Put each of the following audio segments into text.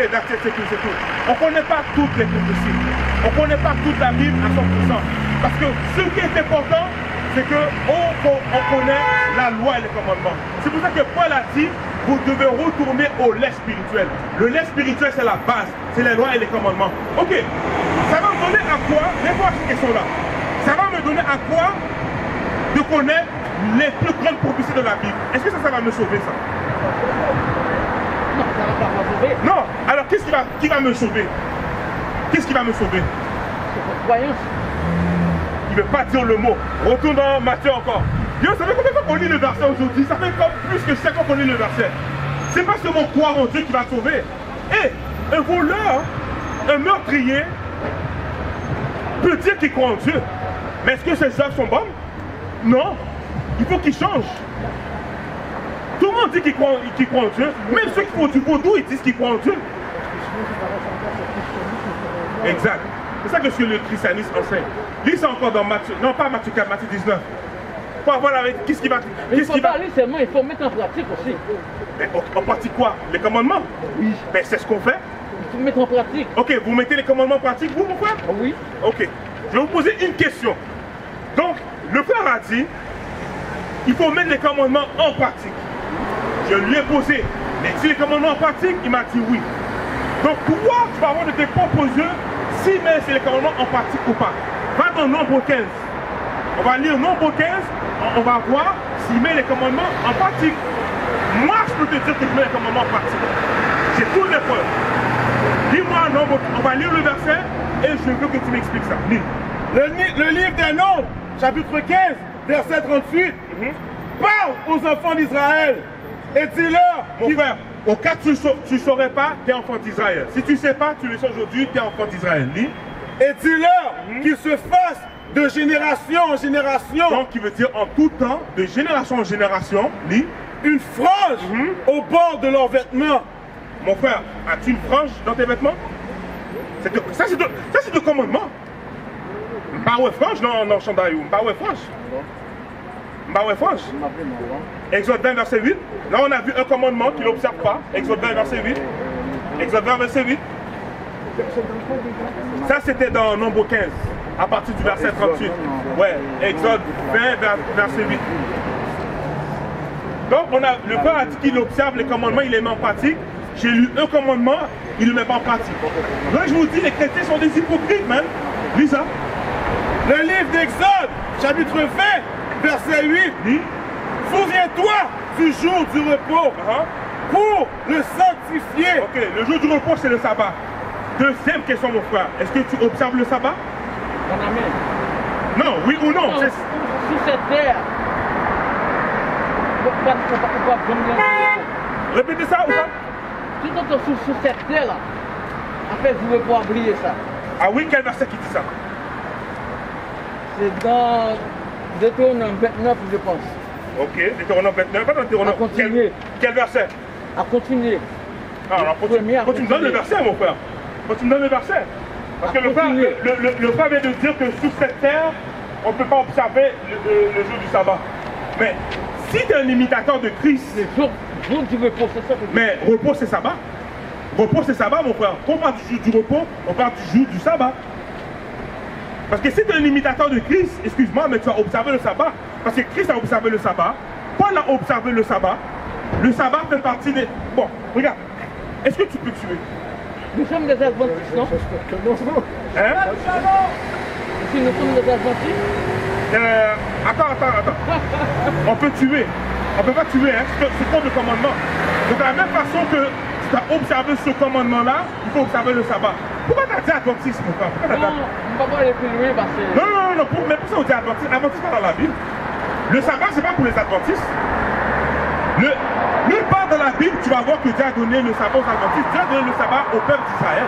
versets, c'est tout. On ne connaît pas toutes les prophéties. On ne connaît pas toute la Bible à 100%. Parce que ce qui est important, c'est qu'on connaît la loi et les commandements. C'est pour ça que Paul a dit, vous devez retourner au lait spirituel. Le lait spirituel, c'est la base, c'est les lois et les commandements. Ok, ça va me donner à quoi, réponds à cette question-là, ça va me donner à quoi de connaître les plus grandes prophéties de la Bible. Est-ce que ça va me sauver, ça? Non, ça ne va pas me sauver. Non, alors qu'est-ce qui va me sauver? Qu'est-ce qui va me sauver? C'est votre croyance. Il ne veut pas dire le mot. Retourne dans Matthieu encore. Yo, ça fait combien de fois qu'on lit le verset aujourd'hui? Ça fait comme plus que 5 ans qu'on lit le verset. C'est pas seulement croire en Dieu qui va sauver. Et un voleur, un meurtrier, peut dire qu'il croit en Dieu. Mais est-ce que ses œuvres sont bonnes? Non. Il faut qu'il change. Tout le monde dit qu'il croit en Dieu. Même ceux qui font du vaudou, ils disent qu'ils croient en Dieu. Exact. C'est ça que le christianisme enseigne. Lis ça encore dans Matthieu. Non, pas Matthieu 4, Matthieu 19. Pour avoir la vérité, qu'est-ce qui va. Il ne faut pas aller seulement, il faut mettre en pratique aussi. Mais en pratique quoi? Les commandements? Oui. Mais c'est ce qu'on fait. Il faut mettre en pratique. Ok, vous mettez les commandements en pratique, vous, mon frère? Oui. Ok. Je vais vous poser une question. Donc, le frère a dit, il faut mettre les commandements en pratique. Je lui ai posé, mais si les commandements en pratique, il m'a dit oui. Donc, toi, tu vas avoir de tes propres yeux si mais c'est les commandements en pratique ou pas. Va dans Nombre 15. On va lire Nombre 15, on va voir s'il met les commandements en pratique. Moi, je peux te dire que je mets les commandements en pratique. J'ai toutes les preuves. Dis-moi, on va lire le verset et je veux que tu m'expliques ça. Lis. Le livre des Nombres, chapitre 15, verset 38, parle aux enfants d'Israël et dis-leur, mon frère, au cas où tu ne saurais pas, tu es enfant d'Israël. Si tu ne sais pas, tu le sais aujourd'hui, tu es enfant d'Israël. Lis. Et dis-leur qu'ils se fassent de génération en génération. Donc, qui veut dire en tout temps, de génération en génération, lis. Une frange au bord de leurs vêtements. Mon frère, as-tu une frange dans tes vêtements? Ça, c'est de commandement. Bah ouais, frange, non, chandail. Bah ouais, frange. Bah ouais, frange. Exode 20, verset 8. Là, on a vu un commandement qu'il n'observe pas. Exode 20, verset 8. Exode 20, verset 8. Ça, c'était dans Nombre 15, à partir du verset 38. Ouais, Exode 20, verset 8. Donc, le père a dit qu'il observe les commandements, il les met en pratique. J'ai lu un commandement, il ne le met pas en pratique. Donc, je vous dis, les chrétiens sont des hypocrites, man. Lis ça. Le livre d'Exode, chapitre 20, verset 8. Lis. Souviens-toi du jour du repos pour le sanctifier. Ok, le jour du repos, c'est le sabbat. Deuxième question, mon frère. Est-ce que tu observes le sabbat? Mon ami. Non, oui ou non? Sur cette terre, Répétez ça ou pas? Tout le temps sur cette terre-là, après vous ne pouvez pas oublier ça. Ah oui, quel verset qui dit ça? C'est dans Deutéronome 29, je pense. Ok, Deutéronome 29, pas dans Deutéronome. À continuer. Quel verset? À continuer. Ah, alors, faut que tu me donnes le verset, mon frère. Faut que tu me donnes le verset. Parce que le frère vient de dire que sur cette terre, on ne peut pas observer le jour du sabbat. Mais si tu es un imitateur de Christ. Le jour du repos, c'est ça que je dis. Mais repos, c'est sabbat. Repos, c'est sabbat, mon frère. Quand on parle du jour du repos, on parle du jour du sabbat. Parce que si tu es un imitateur de Christ, excuse-moi, mais tu as observé le sabbat. Parce que Christ a observé le sabbat. Paul a observé le sabbat. Le sabbat fait partie des... Bon, regarde. Est-ce que tu peux tuer? Nous sommes des adventistes, non? Hein? Si nous sommes des adventistes? Attends. On peut tuer. On ne peut pas tuer, hein? C'est comme le commandement. Donc, de la même façon que tu as observé ce commandement-là, il faut observer le sabbat. Pourquoi tu as dit adventiste, mon frère? Non, on ne va pas aller plus loin parce que... Non, mais pour ça on dit adventiste. Adventiste pas dans la Bible. Le sabbat, c'est pas pour les adventistes. Nulle part dans la Bible, tu vas voir que Dieu a donné le sabbat aux adventistes. Dieu a donné le sabbat au peuple d'Israël.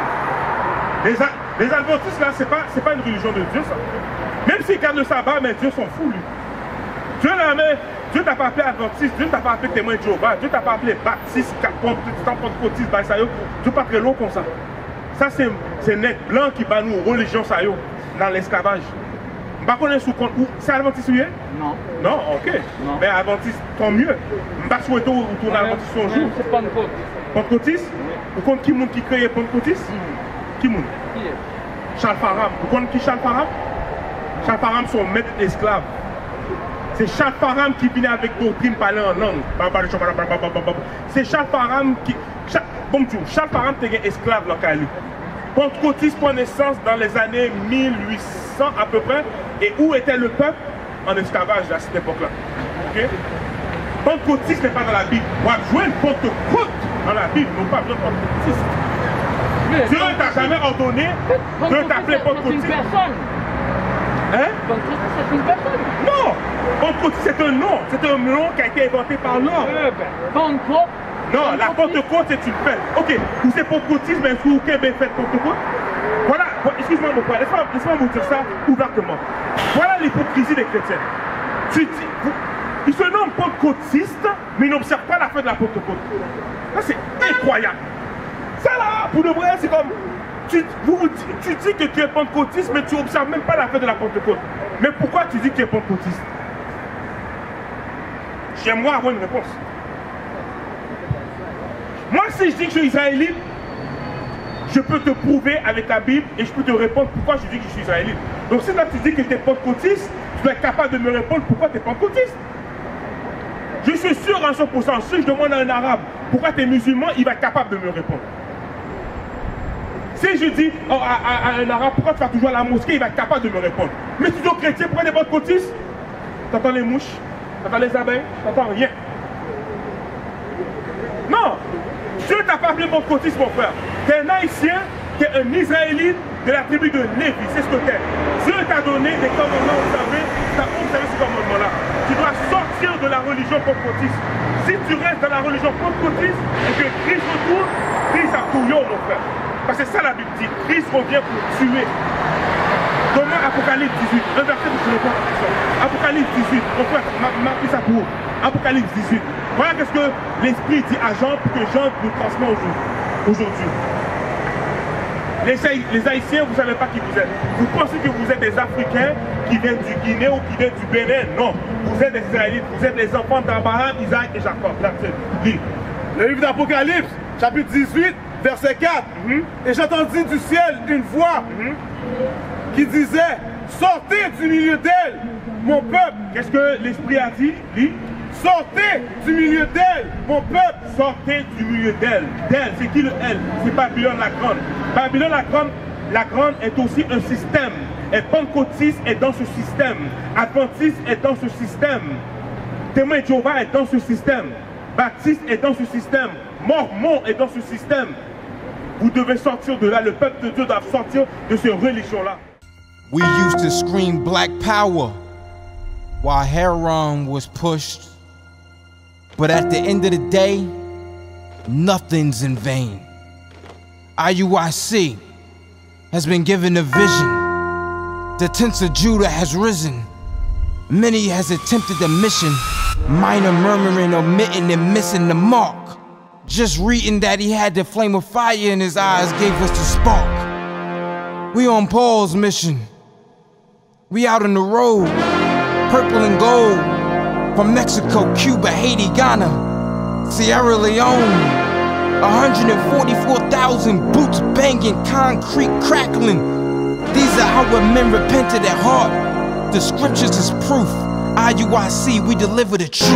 Les adventistes, là, c'est pas une religion de Dieu, ça. Même s'ils gardent le sabbat, mais Dieu s'en fout, lui. Dieu t'a pas appelé adventiste, Dieu t'a pas appelé témoin de Jéhovah, Dieu t'a pas appelé baptiste, pentecôtiste, Dieu pas très long comme ça. Ça, c'est net blanc qui bat nous, religion, ça y est, dans l'esclavage. Pas connaître sous compte. C'est Adventiste, oui? Non. Non, ok. Non. Mais Adventiste, tant mieux. Je ne souhaite pas retourner à Adventiste un jour. C'est Pentecôte. Pentecôtiste? Vous comptez qui monde qui crée Pentecôtiste? Qui monde? Qui est? Charles Faram. Vous connaissez qui Charles Faram? Charles Faram, son maître esclave. C'est Charles Faram qui venait avec doctrine parler en langue. C'est Charles Faram qui. Bon, Charles Faram était esclave dans Cali. Pentecôtiste prend naissance dans les années 1800 à peu près. Et où était le peuple? En esclavage à cette époque-là. Ok? Pentecôtiste n'est pas dans la Bible. On va jouer une Pentecôte dans la Bible, non pas besoin de Pentecôtiste. Dieu ne t'a jamais ordonné de t'appeler Pentecôtiste. C'est une personne. Hein? Pentecôtiste, c'est une personne. Non! Pentecôtiste, c'est un nom. C'est un nom qui a été inventé par l'homme. Pentecôte. Non, la Pentecôte, c'est une fête. Ok, vous c'est Pentecôtiste, mais est-ce que vous avez fait Pentecôte? Voilà, excuse-moi mon frère, laisse-moi vous dire ça ouvertement. Voilà l'hypocrisie des chrétiens. Ils se nomment pentecôtistes, mais ils n'observent pas la fête de la Pentecôte. Ça, c'est incroyable. Ça là, pour de vrai, c'est comme... Tu dis que tu es pentecôtiste, mais tu n'observes même pas la fête de la Pentecôte. Mais pourquoi tu dis que tu es pentecôtiste? J'aimerais avoir une réponse. Moi, si je dis que je suis israélite, je peux te prouver avec la Bible et je peux te répondre pourquoi je dis que je suis israélite. Donc si là tu dis que tu es pentecôtiste, tu dois être capable de me répondre pourquoi tu es pentecôtiste. Je suis sûr à 100%, si je demande à un arabe pourquoi tu es musulman, il va être capable de me répondre. Si je dis à un arabe pourquoi tu vas toujours à la mosquée, il va être capable de me répondre. Mais si tu es chrétien, pourquoi tu es pentecôtiste? Tu entends les mouches, tu entends les abeilles, tu n'entends rien. Non! Dieu t'a pas appelé pentecôtiste, mon frère. Tu es un haïtien, tu es un israélite de la tribu de Lévi, c'est ce que tu es. Dieu t'a donné des commandements, vous savez ces commandements-là. Tu dois sortir de la religion pentecôtiste. Si tu restes dans la religion pentecôtiste et que Christ retourne, Christ a tout, mon frère. Parce que c'est ça la Bible dit. Christ revient pour tuer. Demain, Apocalypse 18, un verset que je ne pas à Apocalypse 18, mon frère, m'a pris ça pour vous. Apocalypse 18. Voilà qu'est-ce que l'Esprit dit à Jean pour que Jean nous transmet aujourd'hui. Les Haïtiens, vous ne savez pas qui vous êtes. Vous pensez que vous êtes des Africains qui viennent du Guinée ou qui viennent du Bénin. Non. Vous êtes des Israélites. Vous êtes les enfants d'Abraham, Isaac et Jacob. Lis. Le livre d'Apocalypse, chapitre 18, verset 4. Et j'entendis du ciel une voix qui disait: sortez du milieu d'elle, mon peuple. Qu'est-ce que l'Esprit a dit? Lis. Sortez du milieu d'elle, mon peuple. Sortez du milieu d'elle. D'elle, c'est qui le elle? C'est Babylone la Grande. Babylone la Grande est aussi un système. Et pentecôtiste est dans ce système. Adventiste est dans ce système. Témoin de Jéhovah est dans ce système. Baptiste est dans ce système. Mormon est dans ce système. Vous devez sortir de là. Le peuple de Dieu doit sortir de ces religions-là. We used to scream black power while Heron was pushed. But at the end of the day, nothing's in vain. IUIC has been given a vision. The tents of Judah has risen. Many has attempted the mission. Minor murmuring, omitting, and missing the mark. Just reading that he had the flame of fire in his eyes gave us the spark. We on Paul's mission. We out on the road, purple and gold. From Mexico, Cuba, Haiti, Ghana, Sierra Leone. 144,000 boots banging, concrete crackling. These are our men repented at heart. The scriptures is proof. IUIC, we deliver the truth.